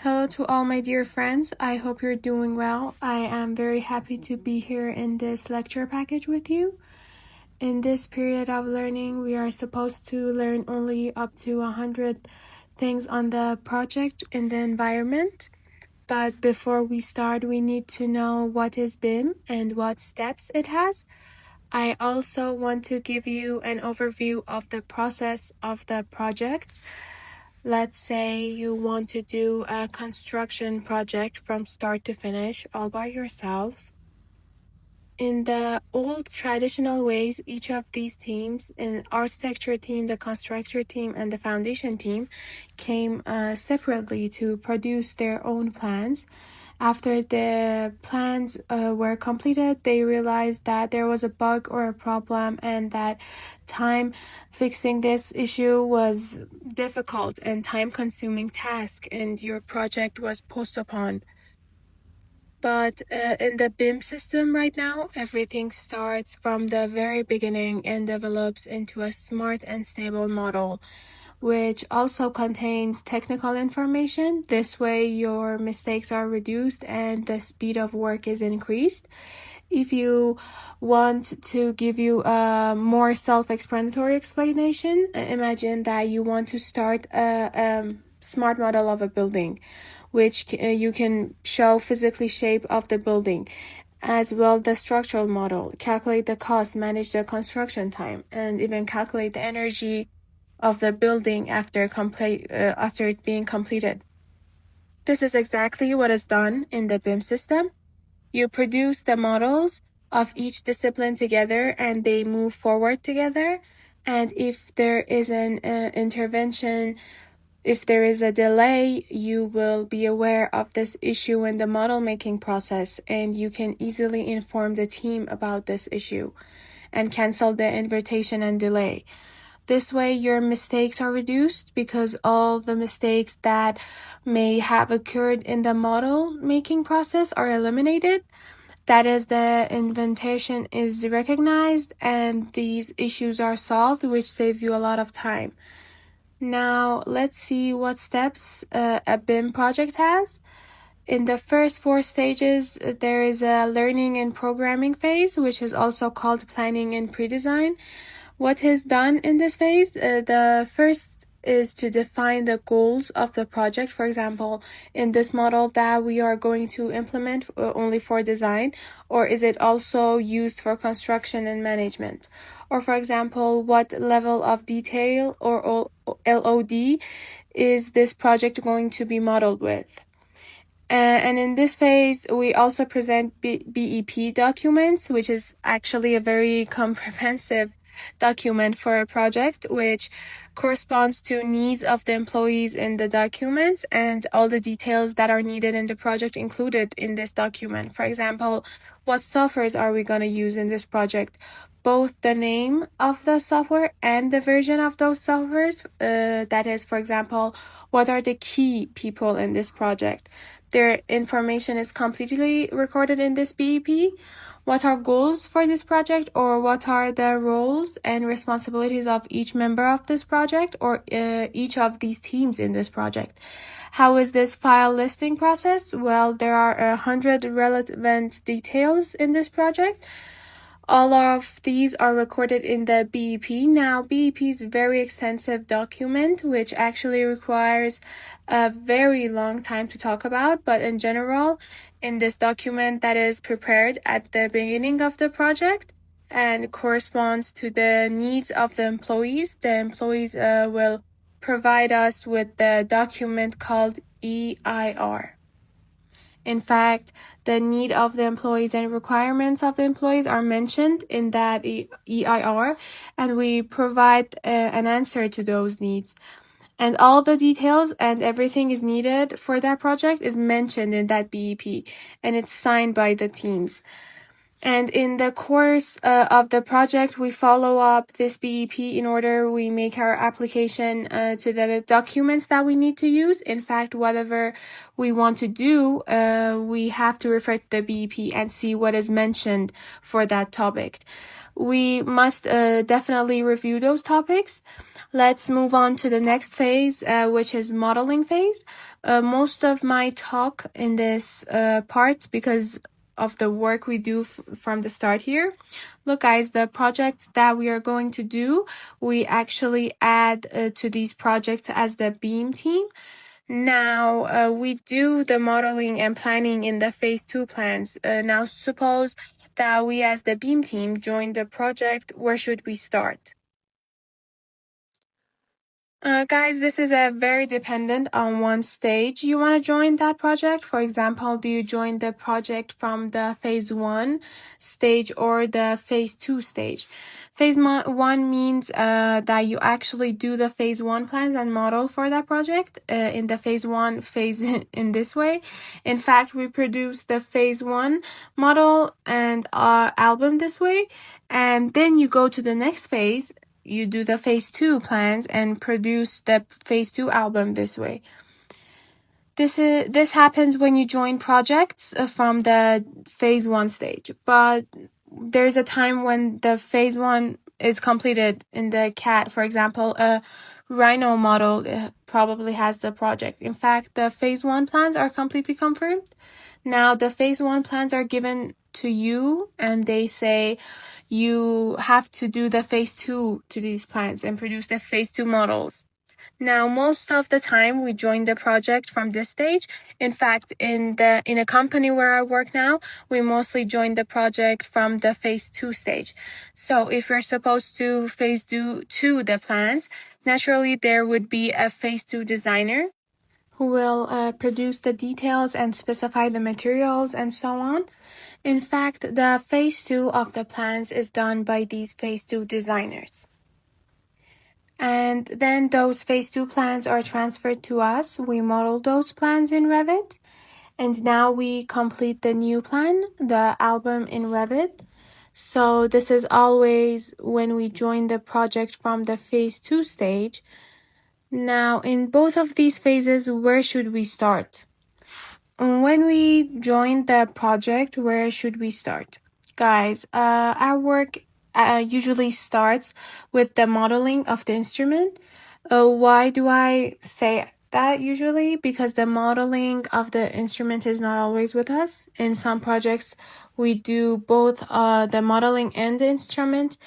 Hello to all my dear friends. I hope you're doing well. I am very happy to be here in this lecture package with you. In this period of learning, we are supposed to learn only up to 100 things on the project in the environment. But before we start, we need to know what is BIM and what steps it has. I also want to give you an overview of the process of the projects. Let's say you want to do a construction project from start to finish all by yourself. In the old traditional ways, each of these teams, an architecture team, the constructor team, and the foundation team, came separately to produce their own plans. After the plans were completed, they realized that there was a bug or a problem and that time fixing this issue was difficult and time-consuming task, and your project was postponed. But in the BIM system right now, everything starts from the very beginning and develops into a smart and stable model, which also contains technical information. This way, your mistakes are reduced and the speed of work is increased. If you want to give you a more self-explanatory explanation, imagine that you want to start a smart model of a building, which you can show physically shape of the building, as well the structural model, calculate the cost, manage the construction time, and even calculate the energy of the building after it being completed. This is exactly what is done in the BIM system. You produce the models of each discipline together and they move forward together. And if there is an intervention, if there is a delay, you will be aware of this issue in the model making process, and you can easily inform the team about this issue and cancel the invitation and delay. This way, your mistakes are reduced because all the mistakes that may have occurred in the model making process are eliminated. That is, the invitation is recognized and these issues are solved, which saves you a lot of time. Now, let's see what steps a BIM project has. In the first 4 stages, there is a learning and programming phase, which is also called planning and pre-design. What is done in this phase? The first is to define the goals of the project. For example, in this model that we are going to implement only for design, or is it also used for construction and management? Or for example, what level of detail or LOD is this project going to be modeled with? And in this phase, we also present BEP documents, which is actually a very comprehensive document for a project, which corresponds to needs of the employees in the documents and all the details that are needed in the project included in this document. For example, what softwares are we going to use in this project? Both the name of the software and the version of those softwares. That is, for example, what are the key people in this project? Their information is completely recorded in this BEP. What are goals for this project, or what are the roles and responsibilities of each member of this project or each of these teams in this project? How is this file listing process? Well, there are 100 relevant details in this project. All of these are recorded in the BEP. Now, BEP is a very extensive document, which actually requires a very long time to talk about. But in general, in this document that is prepared at the beginning of the project and corresponds to the needs of the employees will provide us with the document called EIR. In fact, the need of the employees and requirements of the employees are mentioned in that EIR, and we provide an answer to those needs. And all the details and everything is needed for that project is mentioned in that BEP, and it's signed by the teams. And in the course of the project, we follow up this BEP in order we make our application to the documents that we need to use. In fact, whatever we want to do, we have to refer to the BEP and see what is mentioned for that topic. We must definitely review those topics. Let's move on to the next phase, which is modeling phase. Most of my talk in this part, because of the work we do from the start here. Look guys, the projects that we are going to do, we actually add to these projects as the BIM team. Now, we do the modeling and planning in the phase 2 plans. Now, suppose that we as the BIM team join the project, where should we start? Guys, this is a very dependent on one stage you want to join that project. For example, do you join the project from the phase 1 stage or the phase 2 stage? Phase 1 means that you actually do the phase 1 plans and model for that project in the phase 1 phase in this way. In fact, we produce the phase 1 model and album this way, and then you go to the next phase. You do the phase 2 plans and produce the phase 2 album this way. This happens when you join projects from the phase 1 stage, but there's a time when the phase 1 is completed in the CAD. For example, a Rhino model probably has the project. In fact, the phase 1 plans are completely confirmed. Now, the phase 1 plans are given to you and they say you have to do the phase 2 to these plans and produce the phase 2 models. Now, most of the time we join the project from this stage. In fact, in a company where I work now, we mostly join the project from the phase 2 stage. So if we're supposed to phase 2 the plans, naturally there would be a phase 2 designer who will produce the details and specify the materials and so on. In fact, the phase 2 of the plans is done by these phase 2 designers. And then those phase 2 plans are transferred to us. We model those plans in Revit. And now we complete the new plan, the album in Revit. So this is always when we join the project from the phase 2 stage. Now, in both of these phases, where should we start? When we join the project, where should we start? Guys, our work usually starts with the modeling of the instrument. Why do I say that usually? Because the modeling of the instrument is not always with us. In some projects, we do both the modeling and the instrument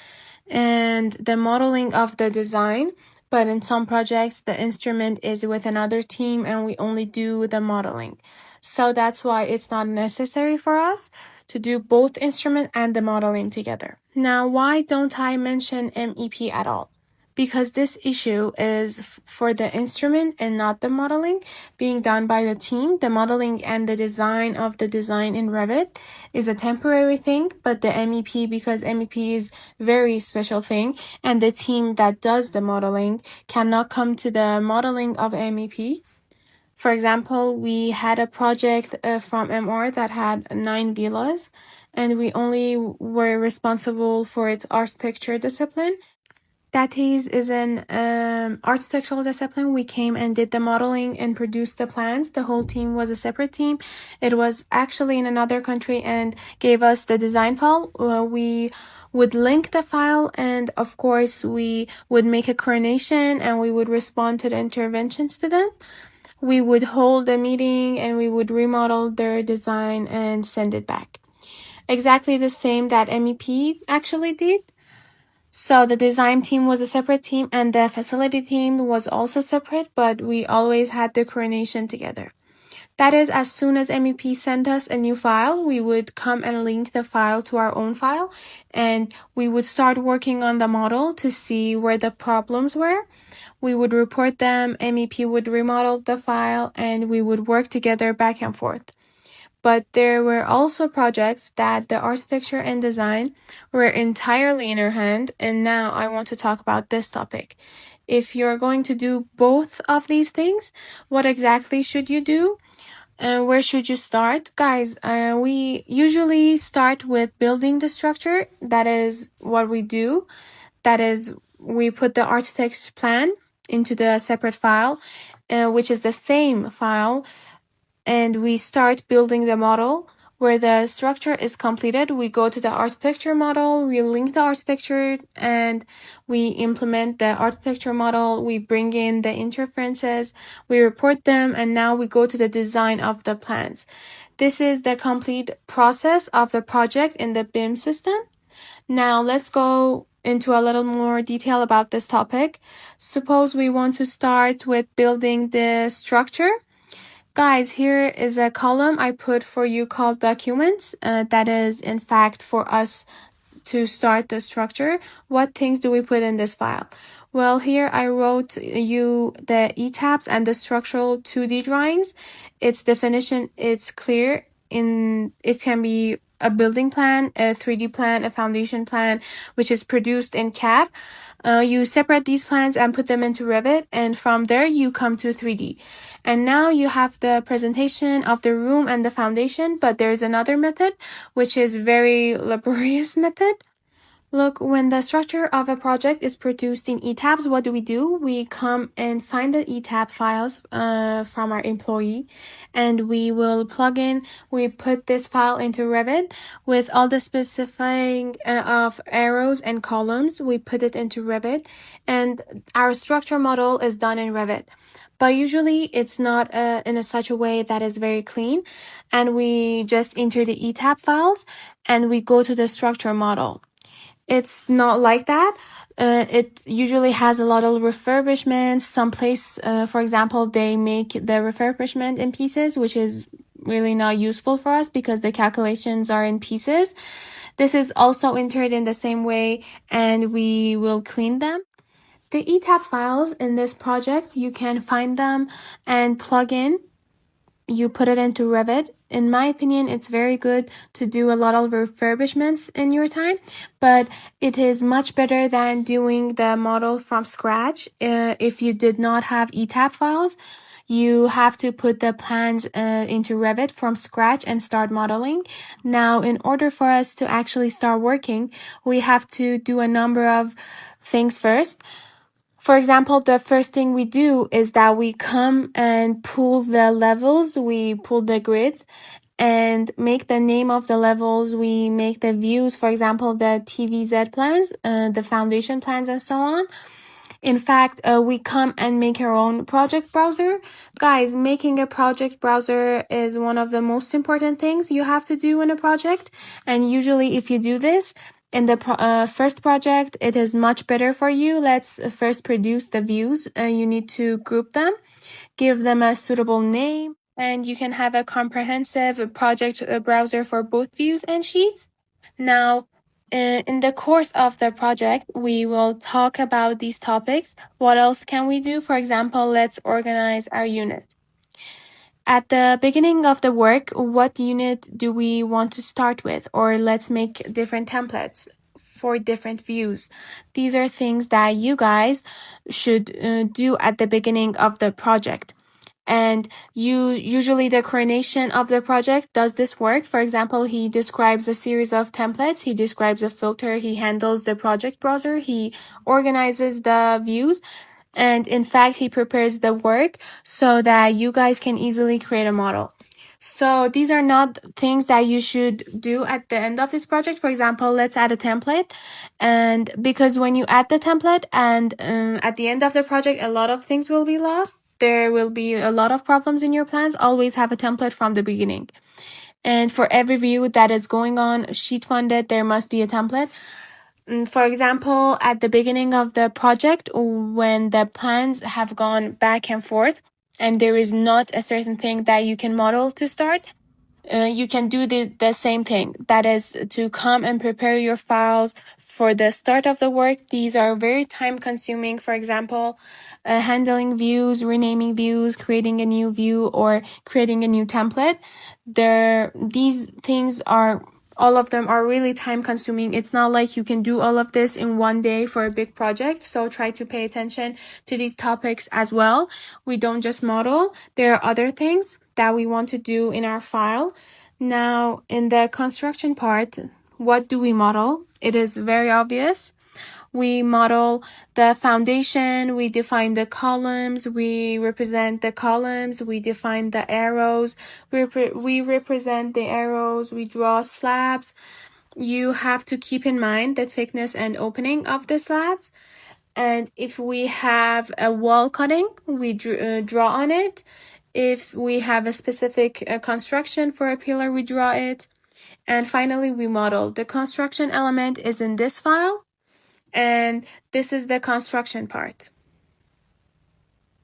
and the modeling of the design. But in some projects, the instrument is with another team and we only do the modeling. So that's why it's not necessary for us to do both instrument and the modeling together. Now, why don't I mention MEP at all? Because this issue is for the instrument and not the modeling being done by the team. The modeling and the design of the design in Revit is a temporary thing, but the MEP, because MEP is very special thing, and the team that does the modeling cannot come to the modeling of MEP. For example, we had a project from MR that had 9 villas, and we only were responsible for its architecture discipline. That is an architectural discipline. We came and did the modeling and produced the plans. The whole team was a separate team. It was actually in another country and gave us the design file. We would link the file, and of course we would make a coordination and we would respond to the interventions to them. We would hold a meeting and we would remodel their design and send it back. Exactly the same that MEP actually did. So the design team was a separate team and the facility team was also separate, but we always had the coordination together. That is, as soon as MEP sent us a new file, we would come and link the file to our own file, and we would start working on the model to see where the problems were. We would report them, MEP would remodel the file, and we would work together back and forth. But there were also projects that the architecture and design were entirely in our hand, and now I want to talk about this topic. If you're going to do both of these things, what exactly should you do? Where should you start? Guys, we usually start with building the structure. That is what we do. That is, we put the architect's plan into the separate file, which is the same file, and we start building the model. Where the structure is completed, we go to the architecture model, we link the architecture, and we implement the architecture model. We bring in the interferences, we report them, and now we go to the design of the plans. This is the complete process of the project in the BIM system. Now let's go into a little more detail about this topic. Suppose we want to start with building the structure. Guys, here is a column I put for you called documents. That is, in fact, for us to start the structure. What things do we put in this file? Well, here I wrote you the ETABS and the structural 2D drawings. Its definition, it's clear. It can be a building plan, a 3D plan, a foundation plan, which is produced in CAD. You separate these plans and put them into Revit, and from there you come to 3D. And now you have the presentation of the room and the foundation, but there's another method, which is very laborious method. Look, when the structure of a project is produced in ETABS, what do? We come and find the ETAB files from our employee, and we will we put this file into Revit with all the specifying of arrows and columns. We put it into Revit, and our structure model is done in Revit. But usually it's not in such a way that is very clean, and we just enter the ETAB files and we go to the structure model. It's not like that. It usually has a lot of refurbishments. Some place, for example, they make the refurbishment in pieces, which is really not useful for us because the calculations are in pieces. This is also entered in the same way, and we will clean them. The ETAB files in this project, you can find them and plug in. You put it into Revit. In my opinion, it's very good to do a lot of refurbishments in your time, but it is much better than doing the model from scratch. If you did not have ETAB files, you have to put the plans into Revit from scratch and start modeling. Now, in order for us to actually start working, we have to do a number of things first. For example, the first thing we do is that we come and pull the levels, we pull the grids and make the name of the levels. We make the views, for example, the TVZ plans, the foundation plans, and so on. In fact, we come and make our own project browser. Guys, making a project browser is one of the most important things you have to do in a project. And usually if you do this, in the first project, it is much better for you. Let's first produce the views. You need to group them, give them a suitable name, and you can have a comprehensive project browser for both views and sheets. Now, in the course of the project, we will talk about these topics. What else can we do? For example, let's organize our unit. At the beginning of the work, what unit do we want to start with? Or let's make different templates for different views. These are things that you guys should do at the beginning of the project. And usually the coordination of the project does this work. For example, he describes a series of templates. He describes a filter. He handles the project browser. He organizes the views. And in fact, he prepares the work so that you guys can easily create a model. So these are not things that you should do at the end of this project. For example, let's add a template. And because when you add the template and at the end of the project, a lot of things will be lost. There will be a lot of problems in your plans. Always have a template from the beginning. And for every view that is going on sheet funded, there must be a template. For example, at the beginning of the project, when the plans have gone back and forth and there is not a certain thing that you can model to start, you can do the same thing. That is to come and prepare your files for the start of the work. These are very time consuming. For example, handling views, renaming views, creating a new view, or creating a new template. These things are all of them are really time consuming. It's not like you can do all of this in one day for a big project. So try to pay attention to these topics as well. We don't just model. There are other things. that we want to do in our file. Now, in the construction part, what do we model? It is very obvious. We model the foundation, we define the columns, we represent the columns, we define the arrows, we represent the arrows, we draw slabs. You have to keep in mind the thickness and opening of the slabs. And if we have a wall cutting, we draw on it. If we have a specific construction for a pillar, we draw it. And finally, we model. The construction element is in this file. And this is the construction part.